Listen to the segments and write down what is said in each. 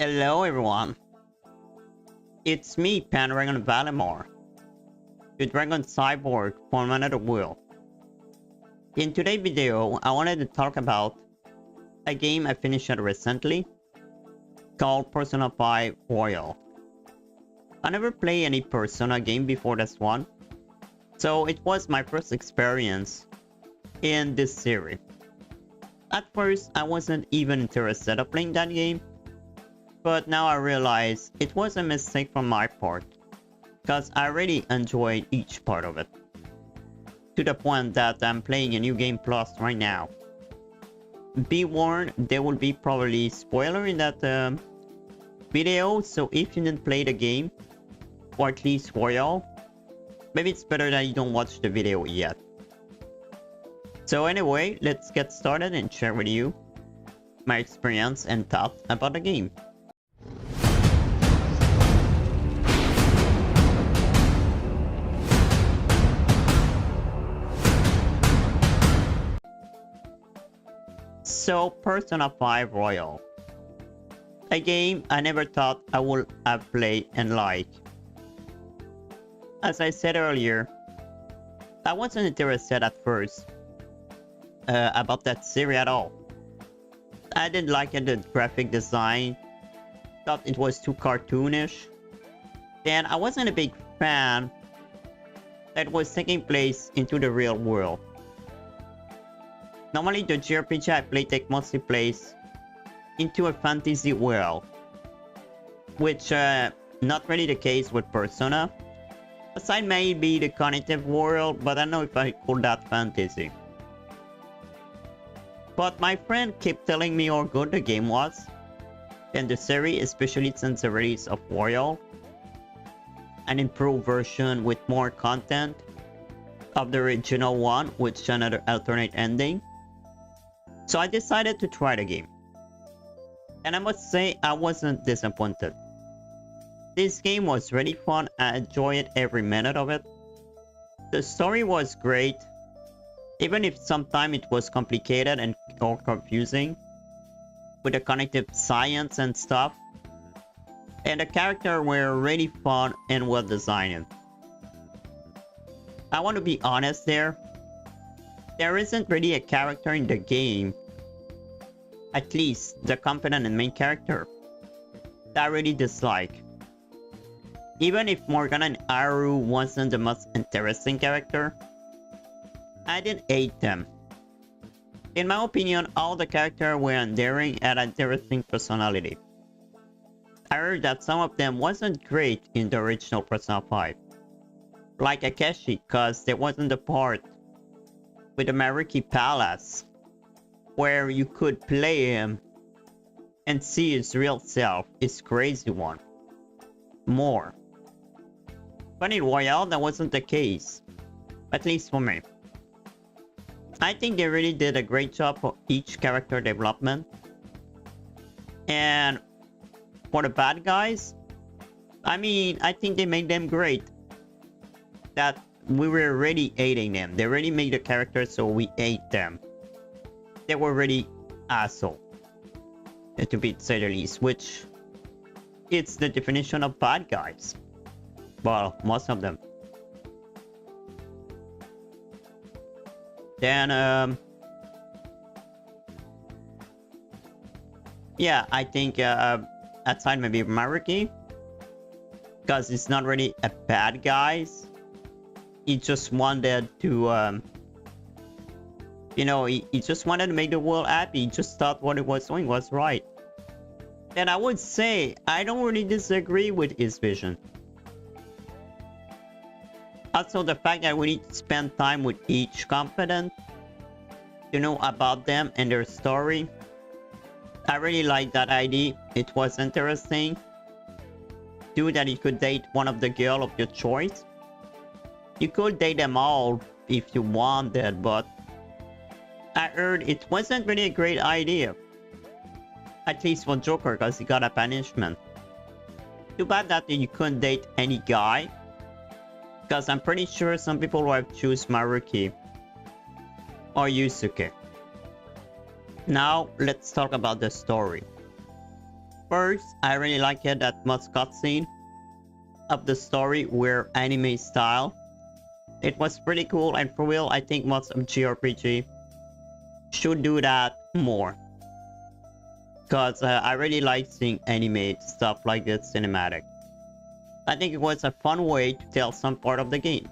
Hello everyone, it's me, Pendragon Valimar, the Dragon Cyborg from another world. In today's video, I wanted to talk about a game I finished recently called Persona 5 Royal. I never played any Persona game before this one, so it was my first experience in this series. At first, I wasn't even interested in playing that game, but now I realize it was a mistake from my part, because I really enjoyed each part of it. To the point that I'm playing a new game plus right now. Be warned, there will be probably spoiler in that video, so if you didn't play the game, or at least Royal, maybe it's better that you don't watch the video yet. So anyway, let's get started and share with you my experience and thoughts about the game. So, Persona 5 Royal. A game I never thought I would have played and liked. As I said earlier, I wasn't interested at first about that series at all. I didn't like the graphic design, thought it was too cartoonish, and I wasn't a big fan that was taking place into the real world. Normally the JRPG I play take mostly place into a fantasy world, which not really the case with Persona. Aside maybe the cognitive world, but I don't know if I call that fantasy. But my friend kept telling me how good the game was, and the series, especially since the release of Royal, an improved version with more content of the original one with another alternate ending. So I decided to try the game. And I must say I wasn't disappointed. This game was really fun, I enjoyed every minute of it. The story was great, even if sometimes it was complicated and or confusing with the cognitive science and stuff. And the characters were really fun and well designed. I want to be honest there. There isn't really a character in the game, at least the competent and main character, that I really dislike. Even if Morgana and Aru wasn't the most interesting character, I didn't hate them. In my opinion, all the characters were endearing and had interesting personality. I heard that some of them wasn't great in the original Persona 5. Like Akeshi, cause there wasn't the part with the Maruki Palace where you could play him and see his real self, his crazy one, more. But in Royale, that wasn't the case, at least for me. I think they really did a great job for each character development. And for the bad guys, I mean, I think they made them great. That we were really hating them. They really made the characters so we hate them. They were really asshole, to be say the least, which it's the definition of bad guys. Well, most of them. Then yeah, I think outside maybe Maruki, because it's not really a bad guy. He just wanted to you know, he just wanted to make the world happy. He just thought what he was doing was right. And I would say I don't really disagree with his vision. Also, the fact that we need to spend time with each competent to know about them and their story. I really like that idea. It was interesting. Too, that you could date one of the girls of your choice. You could date them all if you wanted, but I heard it wasn't really a great idea. At least for Joker, because he got a punishment. Too bad that you couldn't date any guy, because I'm pretty sure some people will have choose Maruki or Yusuke. Now let's talk about the story. first, I really liked it that most cutscene of the story were anime style. It was pretty cool, and for real, I think most of JRPG should do that more. Because I really like seeing anime stuff like this cinematic. I think it was a fun way to tell some part of the game.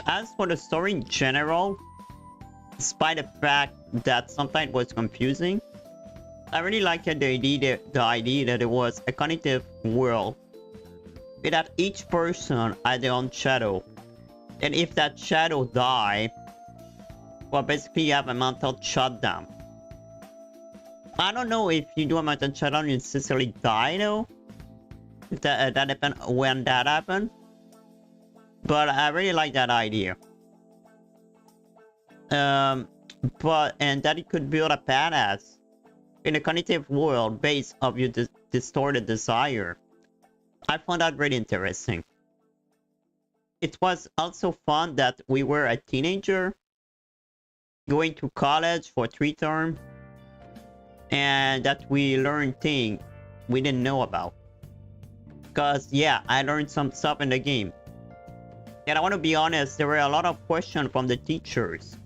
As for the story in general, despite the fact that sometimes it was confusing, I really liked the idea that it was a cognitive world, that each person had their own shadow, and if that shadow die, well, basically you have a mental shutdown. I don't know if you do a mental shutdown you necessarily die though. That depends when that happened, but I really like that idea. But that it could build a badass in a cognitive world based of your distorted desire. I found that really interesting. It was also fun that we were a teenager going to college for 3 terms, and that we learned things we didn't know about. Because yeah, I learned some stuff in the game. And I want to be honest, there were a lot of questions from the teachers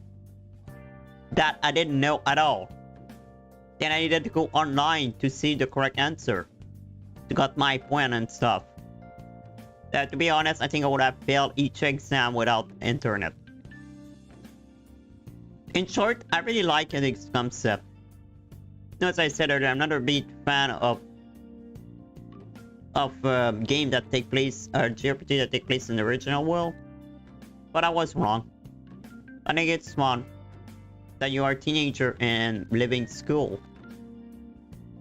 that I didn't know at all. Then I needed to go online to see the correct answer to get my point and stuff. To be honest, I think I would have failed each exam without internet. In short, I really like this concept. As I said earlier, I'm not a big fan of game that take place, JRPG that take place in the original world. But I was wrong. I think it's fun that you are a teenager and living school.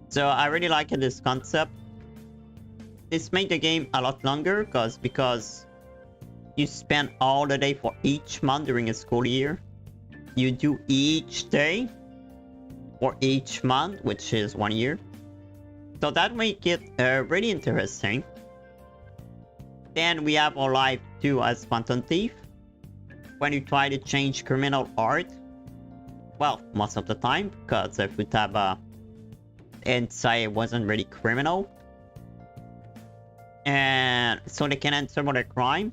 So I really like this concept. This made the game a lot longer because you spend all the day for each month during a school year. You do each day for each month, which is 1 year. So that make it really interesting. Then we have our life too as Phantom Thief. When you try to change criminal art, well, most of the time, because if Futaba inside wasn't really criminal, and so they can answer for their crime.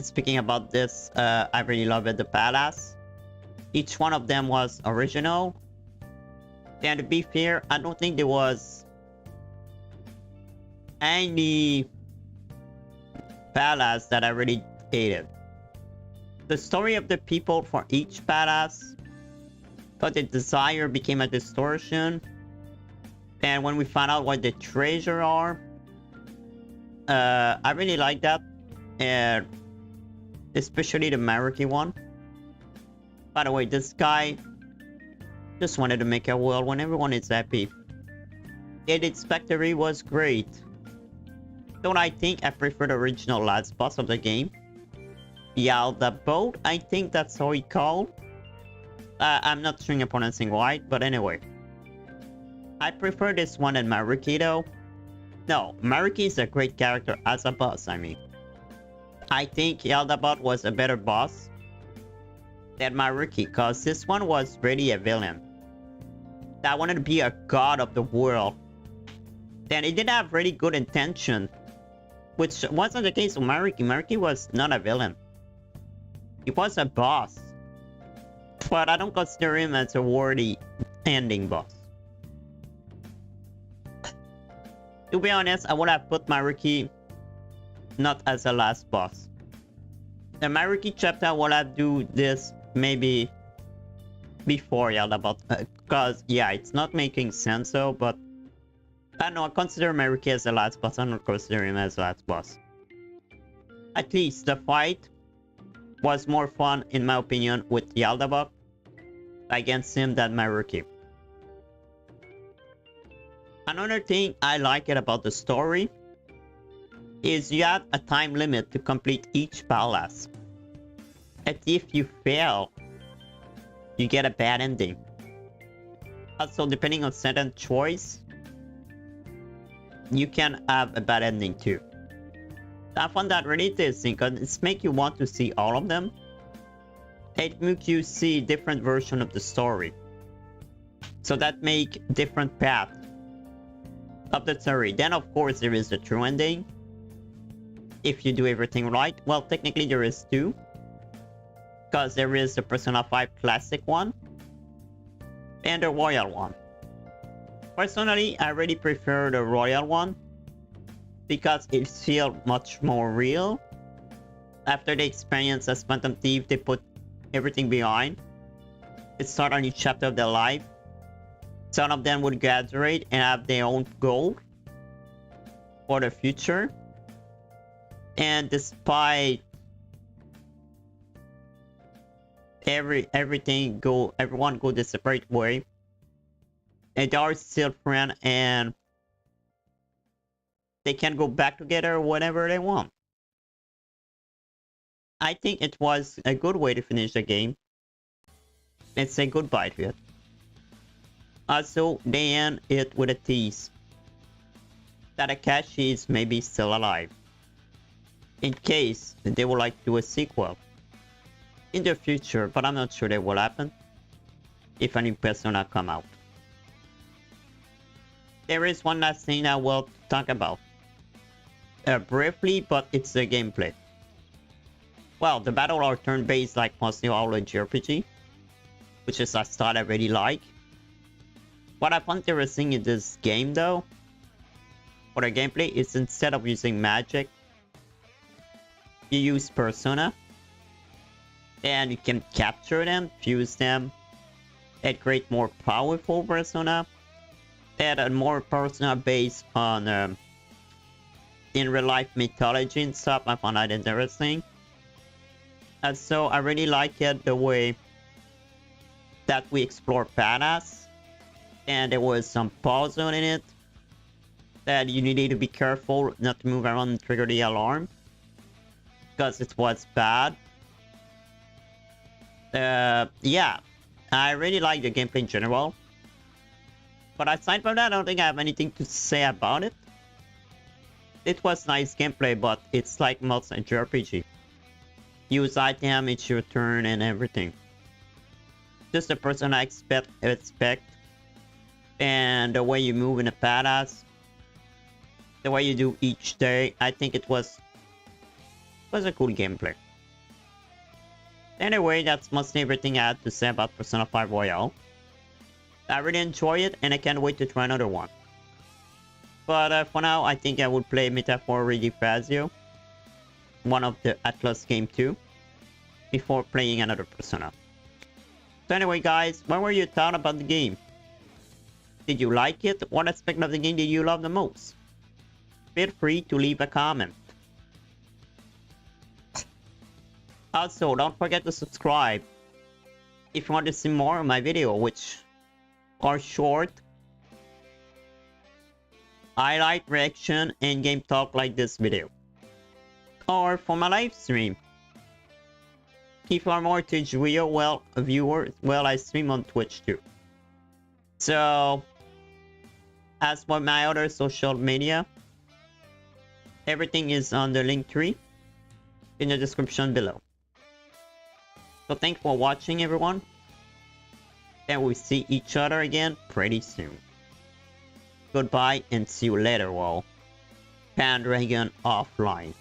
Speaking about this, I really love it, the badass. Each one of them was original. And to be fair, I don't think there was any badass that I really hated. The story of the people for each badass, but the desire became a distortion. And when we found out what the treasure are, I really like that, and especially the Maruki one. By the way, this guy just wanted to make a world when everyone is happy. And its factory was great. Don't I think I prefer the original last boss of the game? Yeah, the boat, I think that's how he called. I'm not sure I'm pronouncing right, but anyway. I prefer this one than Maruki though. No, Maruki is a great character as a boss, I mean. I think Yaldabot was a better boss than Maruki, cause this one was really a villain that wanted to be a god of the world. Then he did have really good intention, which wasn't the case with Maruki. Maruki was not a villain. He was a boss. But I don't consider him as a worthy ending boss. To be honest, I would have put Maruki not as the last boss. The Maruki chapter would have do this maybe before Yaldabot, because yeah, it's not making sense though, but I don't know, I consider Maruki as the last boss. I don't consider him as the last boss. At least the fight was more fun in my opinion with Yaldabot against him than Maruki. Another thing I like it about the story is you have a time limit to complete each palace. And if you fail, you get a bad ending. Also, depending on certain choice, you can have a bad ending too. I found that really interesting because it makes you want to see all of them. It makes you see different version of the story. So that make different paths of the story. Then of course there is the true ending. If you do everything right. Well, technically there is two. Because there is the Persona 5 Classic one. And the Royal one. Personally, I really prefer the Royal one. Because it feels much more real. After the experience as Phantom Thief, they put everything behind. It starts a new chapter of their life. Some of them would graduate and have their own goal for the future. And despite everyone go the separate way, and they are still friends and they can go back together whenever they want. I think it was a good way to finish the game and say goodbye to it. Also, they end it with a tease that Akashi is maybe still alive, in case they would like to do a sequel in the future, but I'm not sure that will happen if a new Persona come out. There is one last thing I will talk about. Briefly, but it's the gameplay. Well, the battle are turn-based like mostly all the JRPG, which is a style I really like. What I find interesting in this game though, for the gameplay, is instead of using magic, you use Persona. And you can capture them, fuse them, and create more powerful Persona. And a more Persona based on in real life mythology and stuff. I found that interesting. And so I really like it the way that we explore badass. And there was some puzzle in it that you needed to be careful not to move around and trigger the alarm, because it was bad. Yeah, I really like the gameplay in general. But aside from that, I don't think I have anything to say about it. It was nice gameplay, but it's like most JRPG. Use item, it's your turn and everything. Just the person I expect. And the way you move in a badass. The way you do each day. I think it was a cool gameplay. Anyway, that's mostly everything I had to say about Persona 5 Royal. I really enjoy it and I can't wait to try another one. But for now, I think I would play Metaphor Redifazio, one of the Atlas game 2, before playing another Persona. So anyway guys, what were your thoughts about the game? Did you like it? What aspect of the game did you love the most? Feel free to leave a comment. Also, don't forget to subscribe if you want to see more of my video, which are short, highlight reaction and game talk like this video, or for my live stream. If you are more Twitch viewers, I stream on Twitch too. So, as for my other social media, everything is on the link tree in the description below. So thanks for watching everyone, and we'll see each other again pretty soon. Goodbye and see you later, all. Pendragon offline.